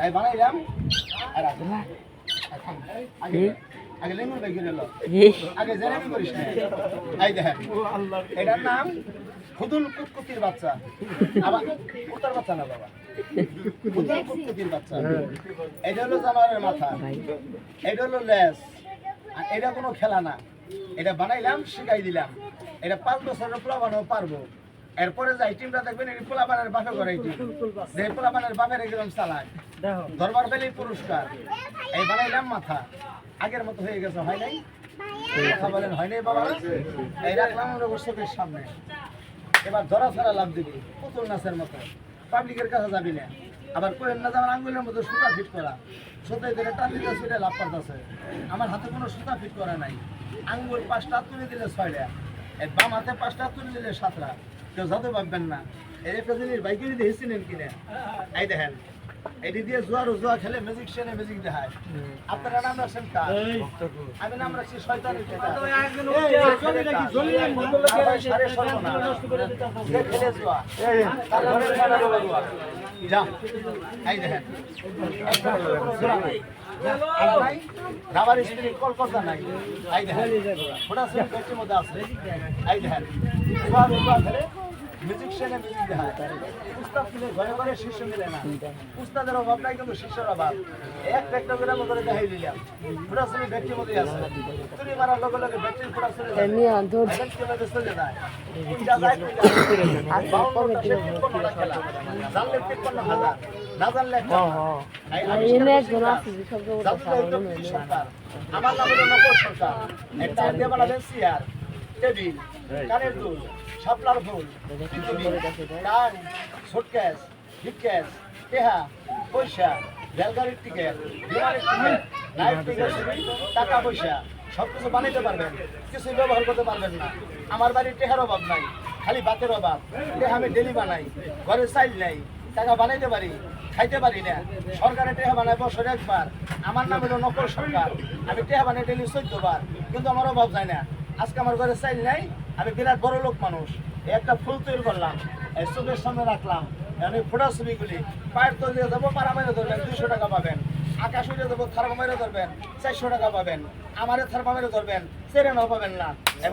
এই বানাইলাম আর আগে লেমন ভাই গেল আগে জেনারেল করিস না এই দেখেন এটার নাম ফুদুল কুতকুতির বাচ্চা আবার কুতার বাচ্চা না বাবা ফুদুল কুতকুতির বাচ্চা এটা হলো জানোয়ারের মাথা এটা হলো লেজ আর এটা কোনো খেলা না এটা বানাইলাম শিখাই দিলাম এটা 5 বছরের পোলা বানানো পারবো এরপরে যাই টিমটা দেখবেন এই পোলা বানার বাপে করে যে পোলা বানার বাপের একদম চালায় দরবার বেলি পুরস্কার এই বানাইলাম মাথা আগের মতো হয়ে গেছে হয় নাই কথা বলেন হয় নাই বাবা এই রাখলাম আমরা দর্শকের সামনে এবার ধরা ফেরা লাভ দিবি পুতুল নাচের মতো পাবলিকের কাছে যাবি না আবার কোয়েন না যাওয়ার আঙ্গুলের মতো সুতা ফিট করা সুতায় ধরে টান দিতে সেটা লাভ পাচ্ছে আমার হাতে কোনো সুতা ফিট করা নাই আঙ্গুল 5টা তুলে দিলে 6টা এই বাম হাতে 5টা তুলে দিলে 7টা কেউ যাতে ভাববেন না এই একটা জিনিস বাইকে যদি হেসিলেন কিনে এই দেখেন এটি দিয়ে জুয়া খেলে ম্যাজিক শেনে ম্যাজিক দেখায় আপনারা নাম রাখছেন কার আমি নাম রাখছি শয়তানের খেলা খেলে জুয়া যা এই দেখেন রাবার স্প্রে কল করতে নাই এই দেখেন ওটা সব পেটের মধ্যে আছে এই দেখেন জুয়া খেলে মিউজিক শেনে মিউজিক দেখায় উস্তাদ মিলে ঘরে ঘরে শিষ্য মিলে না উস্তাদের অভাব নাই কিন্তু শিষ্যর অভাব একটা করে আমরা করে দেখাই দিলাম পুরা শুনে ব্যাটারির মধ্যে আছে তুমি মারার লগে লগে ব্যাটারি পুরা চলে যায় কিভাবে চলে যায় যা যায় জানলে 53,000 না জানলে আমার নাম হলো নকল সরকার একটা দিয়ে বানাবেন চেয়ার টেবিল কানের দুল শাপলার ফুল কান সুটকেস হিটকেস টেহা পয়সা রেলগাড়ির টিকিট বিমানের টিকিট নাইট টিকিট টাকা পয়সা সব কিছু বানাইতে পারবেন কিছু ব্যবহার করতে পারবেন না আমার বাড়ির টেহার অভাব নাই খালি ভাতের অভাব টেহা আমি ডেলি বানাই ঘরে চাইল নাই টাকা বানাইতে পারি খাইতে পারি না সরকারের টেহা বানায় বছরে একবার আমার নাম হলো নকল সরকার আমি টেহা বানাই ডেলি 14 বার কিন্তু আমার অভাব যায় না আজকে আমার ঘরে চাইল নাই আমি বিরাট বড় লোক মানুষ একটা ফুল তৈরি করলাম এই চোখের সামনে রাখলাম আমি ফোটা ছবিগুলি পায়ের তৈরি যাবো পাড়া মেরে ধরবেন 200 টাকা পাবেন আকাশ উড়ে যাবো থার্মা মেরে ধরবেন 400 টাকা পাবেন আমারে থার্মা মেরে ধরবেন 4 পাবেন না এবার